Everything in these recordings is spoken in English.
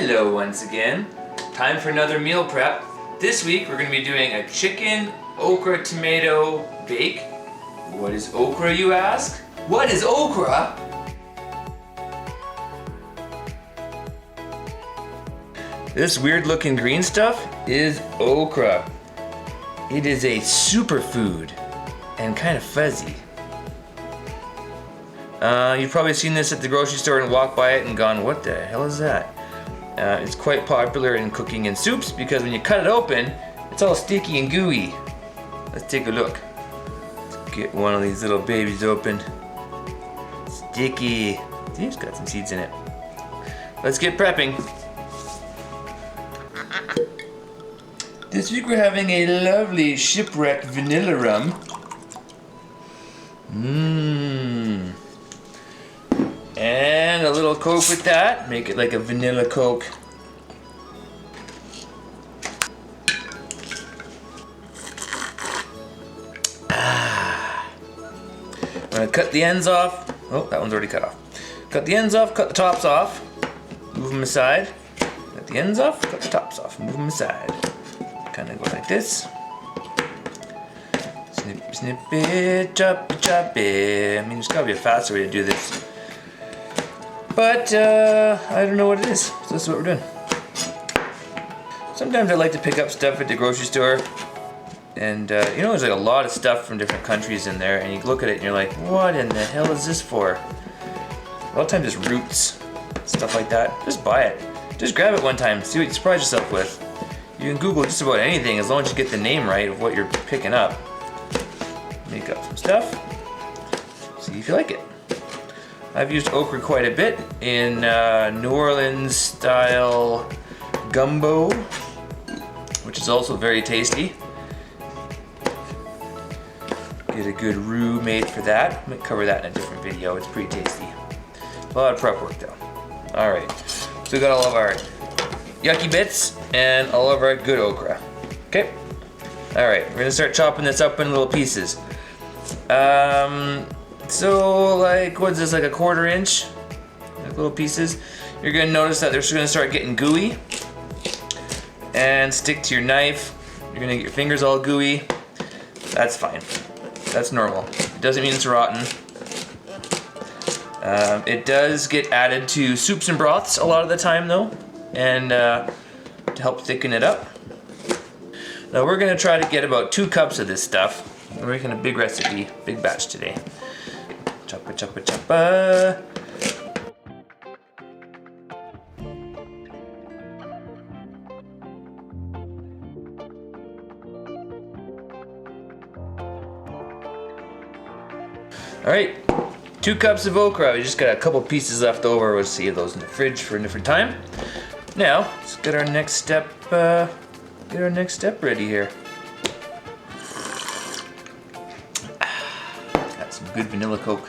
Hello once again. Time for another meal prep. This week we're going to be doing a chicken okra tomato bake. What is okra, you ask? What is okra? This weird looking green stuff is okra. It is a superfood and kind of fuzzy. You've probably seen this at the grocery store and walked by it and gone, what the hell is that? It's quite popular in cooking in soups because when you cut it open, it's all sticky and gooey. Let's take a look. Let's get one of these little babies open. Sticky. See, it's got some seeds in it. Let's get prepping. This week we're having a lovely shipwreck vanilla rum. And a little Coke with that. Make it like a vanilla Coke. I'm gonna cut the ends off. Oh, that one's already cut off. Cut the ends off, cut the tops off. Move them aside. Cut the ends off, cut the tops off. Move them aside. Kind of go like this. Snip, snip it, chop it, chop it. I mean, there's gotta be a faster way to do this. But, I don't know what it is, so this is what we're doing. Sometimes I like to pick up stuff at the grocery store, and you know, there's like a lot of stuff from different countries in there, and you look at it and you're like, what in the hell is this for? A lot of times it's roots, stuff like that. Just buy it. Just grab it one time, see what you surprise yourself with. You can Google just about anything as long as you get the name right of what you're picking up. Make up some stuff, see if you like it. I've used okra quite a bit in New Orleans style gumbo, which is also very tasty. Get a good roux made for that. I might cover that in a different video. It's pretty tasty. A lot of prep work though. Alright, so we got all of our yucky bits and all of our good okra. Okay? Alright, we're gonna start chopping this up in little pieces. So like, what's this, like a 1/4 inch? Like little pieces. You're gonna notice that they're gonna start getting gooey. And stick to your knife. You're gonna get your fingers all gooey. That's fine. That's normal. It doesn't mean it's rotten. It does get added to soups and broths a lot of the time though. And to help thicken it up. Now we're gonna try to get about 2 cups of this stuff. We're making a big recipe, big batch today. Choppa, choppa, choppa. All right, 2 cups of okra. We just got a couple pieces left over. We'll save those in the fridge for a different time. Now, let's get our next step. Ready here. Got some good vanilla Coke.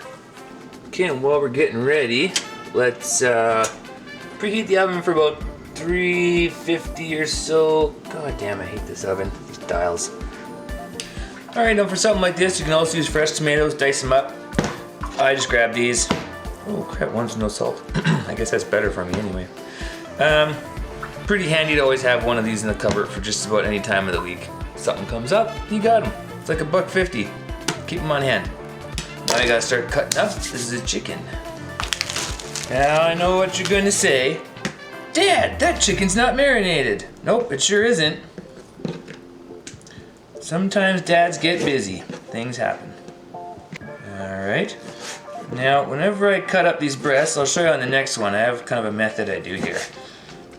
Okay, and while we're getting ready, let's preheat the oven for about 350 or so. God damn, I hate this oven. These dials. All right, now for something like this, you can also use fresh tomatoes, dice them up. I just grab these. Oh crap, one's no salt. I guess that's better for me anyway. Pretty handy to always have one of these in the cupboard for just about any time of the week. Something comes up, you got them. It's like $1.50. Keep them on hand. Now you gotta start cutting up. This is a chicken. Now I know what you're gonna say. Dad, that chicken's not marinated. Nope, it sure isn't. Sometimes dads get busy. Things happen. Alright. Now, whenever I cut up these breasts, I'll show you on the next one. I have kind of a method I do here.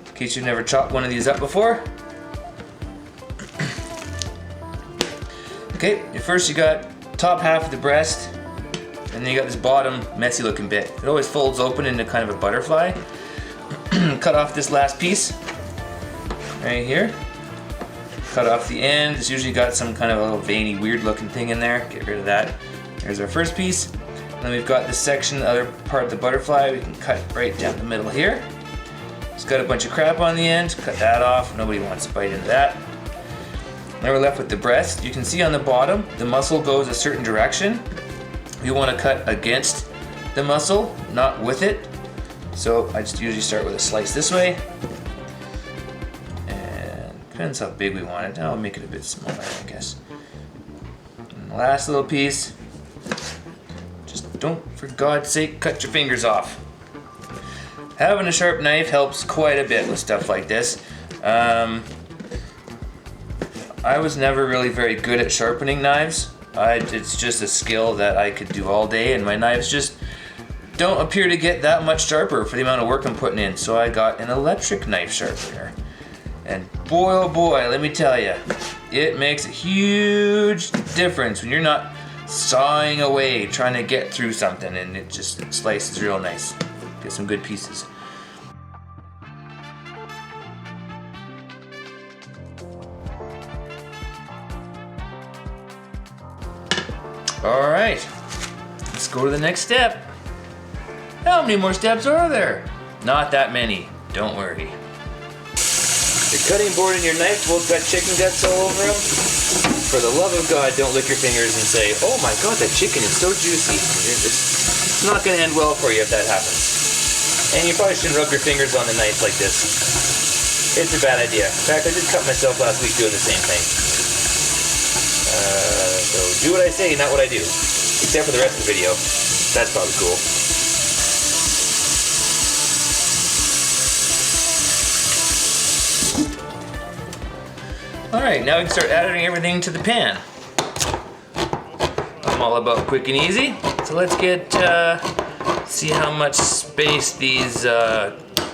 In case you've never chopped one of these up before. Okay, first you got top half of the breast, and then you got this bottom messy looking bit. It always folds open into kind of a butterfly. Cut off this last piece right here. Cut off the end. It's usually got some kind of a little veiny, weird looking thing in there. Get rid of that. Here's our first piece. And then we've got this section, the other part of the butterfly. We can cut right down the middle here. It's got a bunch of crap on the end. Cut that off. Nobody wants to bite into that. Now we're left with the breast. You can see on the bottom, the muscle goes a certain direction. You want to cut against the muscle, not with it. So I just usually start with a slice this way, Depends how big we want it. I'll make it a bit smaller, I guess. And the last little piece. Just don't, for God's sake, cut your fingers off. Having a sharp knife helps quite a bit with stuff like this. I was never really very good at sharpening knives. It's just a skill that I could do all day, and my knives just don't appear to get that much sharper for the amount of work I'm putting in. So I got an electric knife sharpener. And boy, oh boy, let me tell you, it makes a huge difference when you're not sawing away trying to get through something, and it slices real nice. Get some good pieces. All right, let's go to the next step. How many more steps are there? Not that many, don't worry. The cutting board and your knife both got chicken guts all over them. For the love of God, don't lick your fingers and say, oh my God, that chicken is so juicy. It's not gonna end well for you if that happens. And you probably shouldn't rub your fingers on the knife like this. It's a bad idea. In fact, I just cut myself last week doing the same thing. So do what I say, not what I do. Except for the rest of the video. That's probably cool. Alright, now we can start adding everything to the pan. I'm all about quick and easy. So let's see how much space these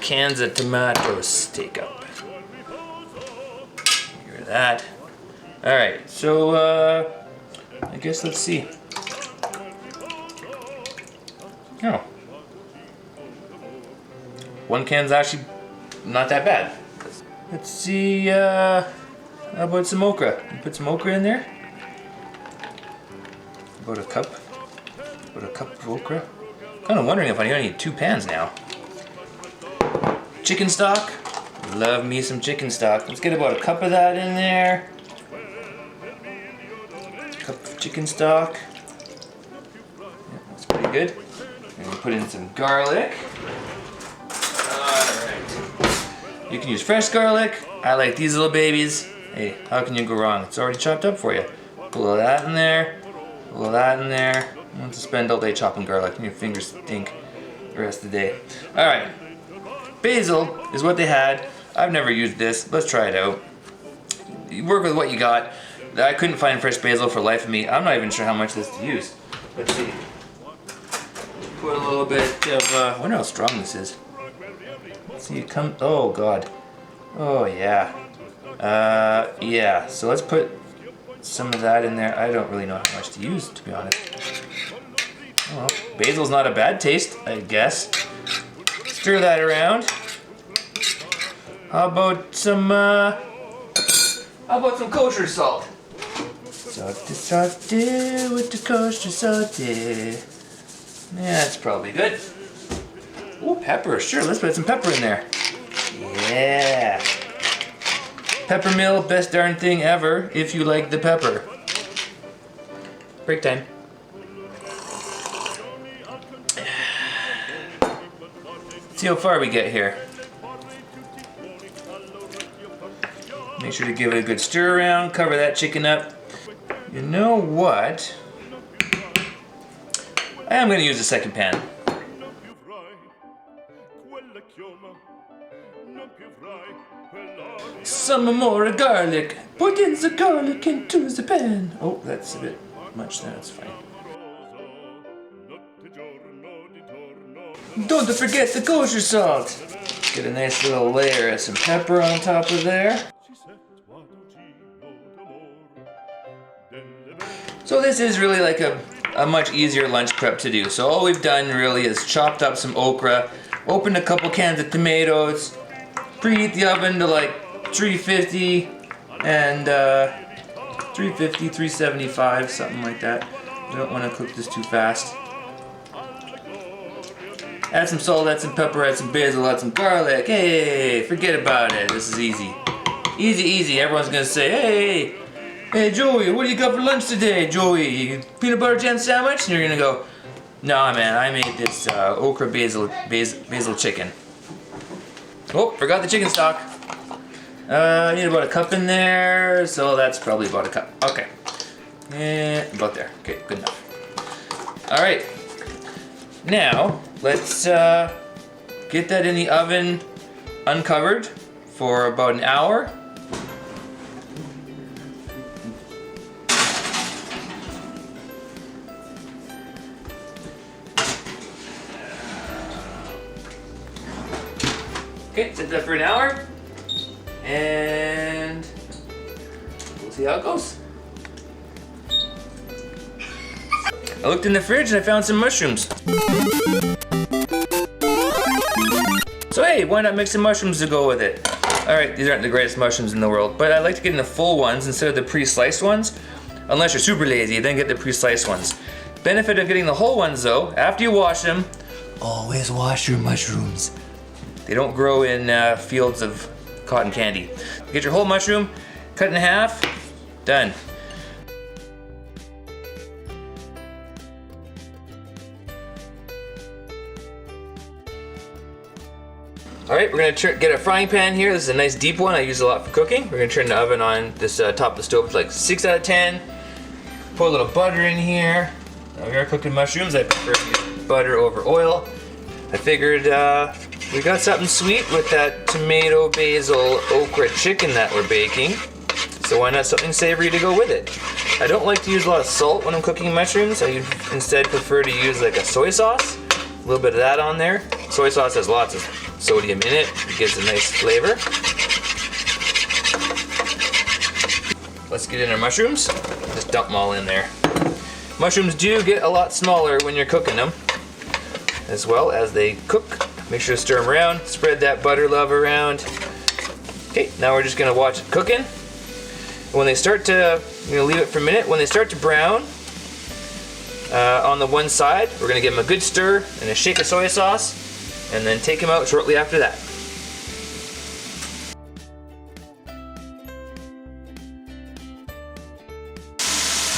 cans of tomatoes take up. Hear that. Alright, so I guess let's see. Oh. One can's actually not that bad. Let's see, how about some okra? You put some okra in there? About a cup? About a cup of okra? Kind of wondering if I only need 2 pans now. Chicken stock. Love me some chicken stock. Let's get about a cup of that in there. Cup of chicken stock. Yeah, that's pretty good. And we put in some garlic. Alright. You can use fresh garlic. I like these little babies. Hey, how can you go wrong? It's already chopped up for you. Put a little of that in there. A little of that in there. You don't have to spend all day chopping garlic and your fingers stink the rest of the day. Alright. Basil is what they had. I've never used this. Let's try it out. You work with what you got. I couldn't find fresh basil for the life of me. I'm not even sure how much this to use. Let's see. Put a little bit of, I wonder how strong this is. Let's see, oh God. Oh yeah. Yeah, so let's put some of that in there. I don't really know how much to use, to be honest. Well, basil's not a bad taste, I guess. Stir that around. How about some kosher salt? Saute with the kosher saute. Yeah, that's probably good. Ooh, pepper, sure, let's put some pepper in there. Yeah. Peppermill, best darn thing ever, if you like the pepper. Break time. See how far we get here. Make sure to give it a good stir around, cover that chicken up. You know what? I am going to use a second pan. Some more garlic. Put in the garlic into the pan. Oh, that's a bit much. That's fine. Don't forget the kosher salt. Get a nice little layer of some pepper on top of there. So this is really like a much easier lunch prep to do. So all we've done really is chopped up some okra, opened a couple cans of tomatoes, preheat the oven to like 350 and 350, 375, something like that. We don't want to cook this too fast. Add some salt, add some pepper, add some basil, add some garlic. Hey, forget about it. This is easy. Easy, easy. Everyone's gonna say, hey Joey, what do you got for lunch today, Joey? Peanut butter jam sandwich? And you're gonna go, nah man, I made this okra basil chicken. Oh, forgot the chicken stock. I need about a cup in there, so that's probably about a cup. Okay. And about there. Okay, good enough. All right. Now, let's get that in the oven uncovered for about an hour. Okay, set that for an hour, and we'll see how it goes. I looked in the fridge and I found some mushrooms. So hey, why not mix some mushrooms to go with it? Alright, these aren't the greatest mushrooms in the world, but I like to get in the full ones instead of the pre-sliced ones. Unless you're super lazy, then get the pre-sliced ones. Benefit of getting the whole ones though, after you wash them, always wash your mushrooms. They don't grow in fields of cotton candy. Get your whole mushroom, cut it in half, done. Alright, we're going to get a frying pan here. This is a nice deep one I use a lot for cooking. We're going to turn the oven on this top of the stove to like 6 out of 10. Pour a little butter in here. Now we are cooking mushrooms. I prefer to use butter over oil. I figured we got something sweet with that tomato basil okra chicken that we're baking. So why not something savory to go with it? I don't like to use a lot of salt when I'm cooking mushrooms. I instead prefer to use like a soy sauce. A little bit of that on there. Soy sauce has lots of sodium in it. It gives a nice flavor. Let's get in our mushrooms. Just dump them all in there. Mushrooms do get a lot smaller when you're cooking them, as well as they cook. Make sure to stir them around. Spread that butter love around. Okay, now we're just gonna watch it cooking. When they start to, leave it for a minute. When they start to brown on the one side, we're gonna give them a good stir and a shake of soy sauce, and then take them out shortly after that.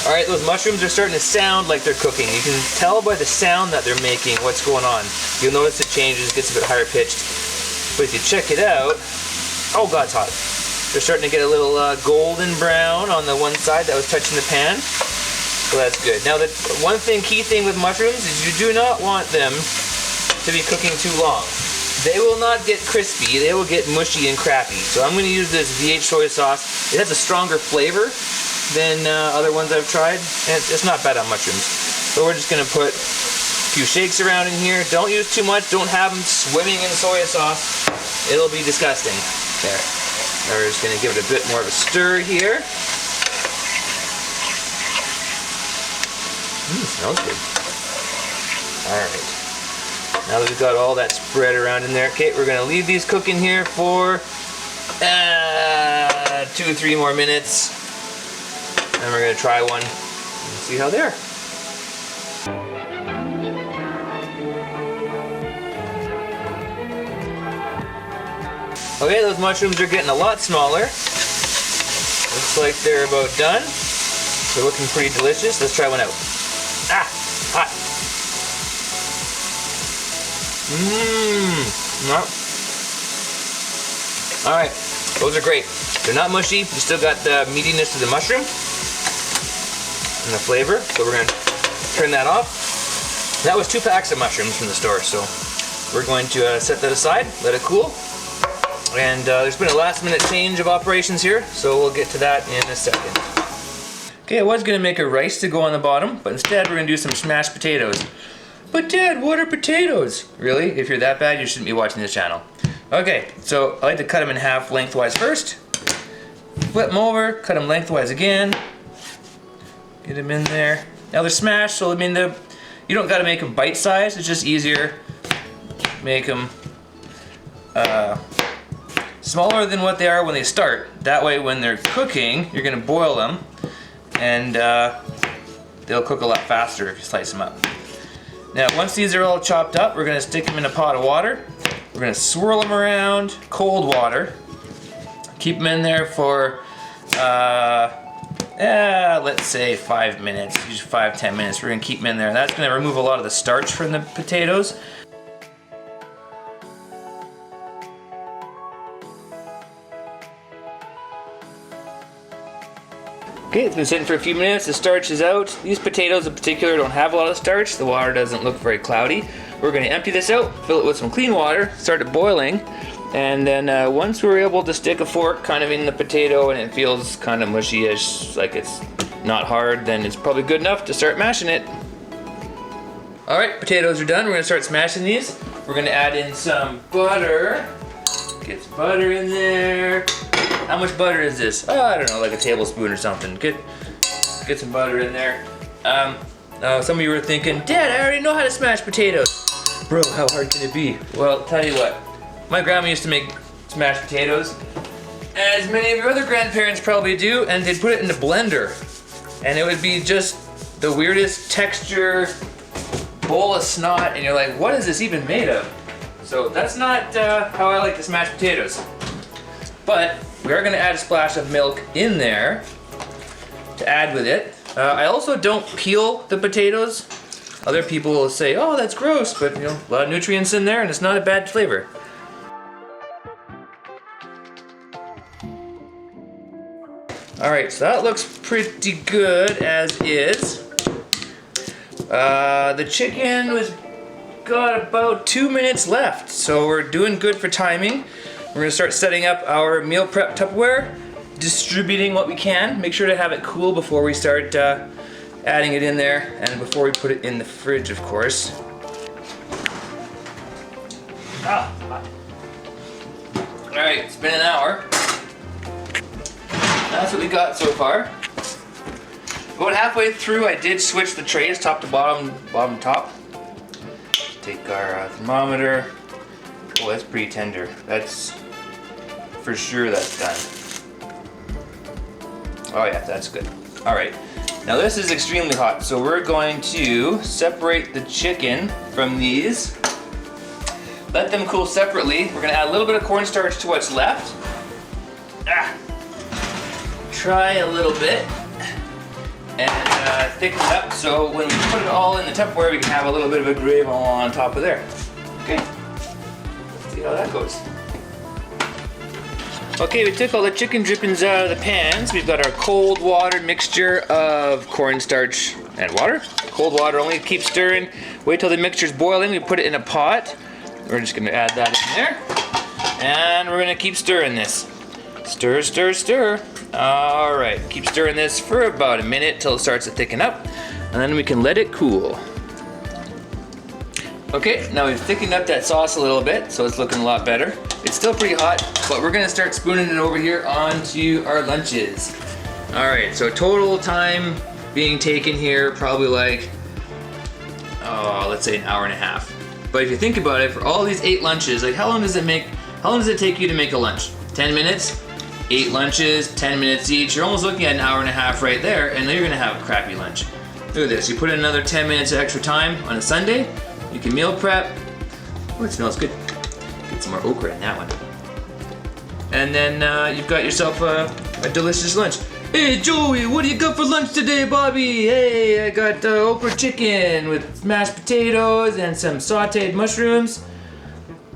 Alright, those mushrooms are starting to sound like they're cooking. You can tell by the sound that they're making what's going on. You'll notice it changes, gets a bit higher pitched. But if you check it out, oh god, it's hot. They're starting to get a little golden brown on the one side that was touching the pan. So that's good. Now the key thing with mushrooms is you do not want them to be cooking too long. They will not get crispy, they will get mushy and crappy. So I'm going to use this VH soy sauce. It has a stronger flavor than other ones I've tried, and it's not bad on mushrooms. So we're just going to put a few shakes around in here. Don't use too much, don't have them swimming in soy sauce. It'll be disgusting. There. Now we're just going to give it a bit more of a stir here. Smells good. Alright. Now that we've got all that spread around in there, okay, we're going to leave these cooking here for 2 or 3 more minutes. And we're going to try one and see how they are. Okay, those mushrooms are getting a lot smaller. Looks like they're about done. They're looking pretty delicious. Let's try one out. Ah, hot. No. Alright, those are great. They're not mushy. You still got the meatiness of the mushroom and the flavor. So we're going to turn that off. That was 2 packs of mushrooms from the store. So we're going to set that aside, let it cool. And there's been a last minute change of operations here. So we'll get to that in a second. Okay, I was going to make a rice to go on the bottom, but instead we're going to do some smashed potatoes. But Dad, what are potatoes? Really? If you're that bad, you shouldn't be watching this channel. Okay, so I like to cut them in half lengthwise first. Flip them over, cut them lengthwise again. Get them in there. Now they're smashed, so I mean, you don't got to make them bite-sized. It's just easier. Make them smaller than what they are when they start. That way, when they're cooking, you're going to boil them, and they'll cook a lot faster if you slice them up. Now, once these are all chopped up, we're going to stick them in a pot of water. We're going to swirl them around, cold water. Keep them in there for, let's say 5 minutes, usually 5-10 minutes. We're going to keep them in there. That's going to remove a lot of the starch from the potatoes. Okay, it's been sitting for a few minutes. The starch is out. These potatoes in particular don't have a lot of starch. The water doesn't look very cloudy. We're going to empty this out, fill it with some clean water, start it boiling, and then once we're able to stick a fork kind of in the potato and it feels kind of mushy-ish, like it's not hard, then it's probably good enough to start mashing it. Alright, potatoes are done. We're going to start smashing these. We're going to add in some butter. Get some butter in there. How much butter is this? Oh, I don't know, like a tablespoon or something. Get some butter in there. Some of you were thinking, Dad, I already know how to smash potatoes. Bro, how hard can it be? Well, I'll tell you what. My grandma used to make smashed potatoes, as many of your other grandparents probably do, and they'd put it in the blender. And it would be just the weirdest texture, bowl of snot, and you're like, what is this even made of? So that's not how I like to smash potatoes. But we are gonna add a splash of milk in there to add with it. I also don't peel the potatoes. Other people will say, oh, that's gross, but you know, a lot of nutrients in there and it's not a bad flavor. All right, so that looks pretty good as is. The chicken was got about 2 minutes left, so we're doing good for timing. We're gonna start setting up our meal prep Tupperware, distributing what we can. Make sure to have it cool before we start adding it in there, and before we put it in the fridge, of course. All right, it's been an hour. That's what we got so far. About halfway through, I did switch the trays top to bottom, bottom top. Take our thermometer. Oh, that's pretty tender. That's for sure that's done. Oh yeah, that's good. All right. Now this is extremely hot, so we're going to separate the chicken from these. Let them cool separately. We're gonna add a little bit of cornstarch to what's left. Try a little bit and thicken it up so when we put it all in the Tupperware, we can have a little bit of a gravy on top of there. Okay, let's see how that goes. Okay, we took all the chicken drippings out of the pans. We've got our cold water mixture of cornstarch and water. Cold water only, keep stirring. Wait till the mixture's boiling. We put it in a pot. We're just gonna add that in there. And we're gonna keep stirring this. Stir, stir, stir. All right, keep stirring this for about a minute till it starts to thicken up. And then we can let it cool. Okay, now we've thickened up that sauce a little bit, so it's looking a lot better. It's still pretty hot, but we're gonna start spooning it over here onto our lunches. All right, so total time being taken here, probably like, let's say an hour and a half. But if you think about it, for all these 8 lunches, like how long does it take you to make a lunch? 10 minutes? 8 lunches, 10 minutes each. You're almost looking at an hour and a half right there, and then you're gonna have a crappy lunch. Look at this, you put in another 10 minutes of extra time on a Sunday, you can meal prep. Oh, it smells good. Get some more okra in that one. And then you've got yourself a delicious lunch. Hey Joey, what do you got for lunch today, Bobby? Hey, I got okra chicken with mashed potatoes and some sauteed mushrooms.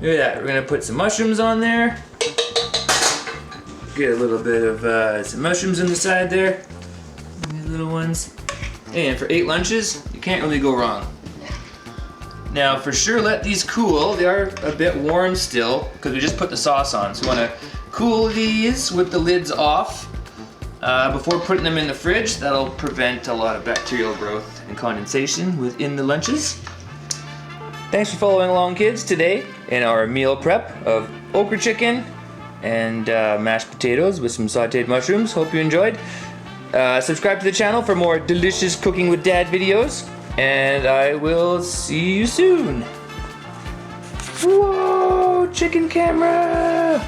Look at that, we're gonna put some mushrooms on there. Get a little bit of some mushrooms on the side there. These little ones. And for 8 lunches, you can't really go wrong. Now for sure let these cool. They are a bit warm still because we just put the sauce on. So we want to cool these with the lids off before putting them in the fridge. That'll prevent a lot of bacterial growth and condensation within the lunches. Thanks for following along, kids, today in our meal prep of okra chicken and mashed potatoes with some sauteed mushrooms. Hope you enjoyed. Subscribe to the channel for more delicious cooking with dad videos. And I will see you soon. Whoa, chicken camera!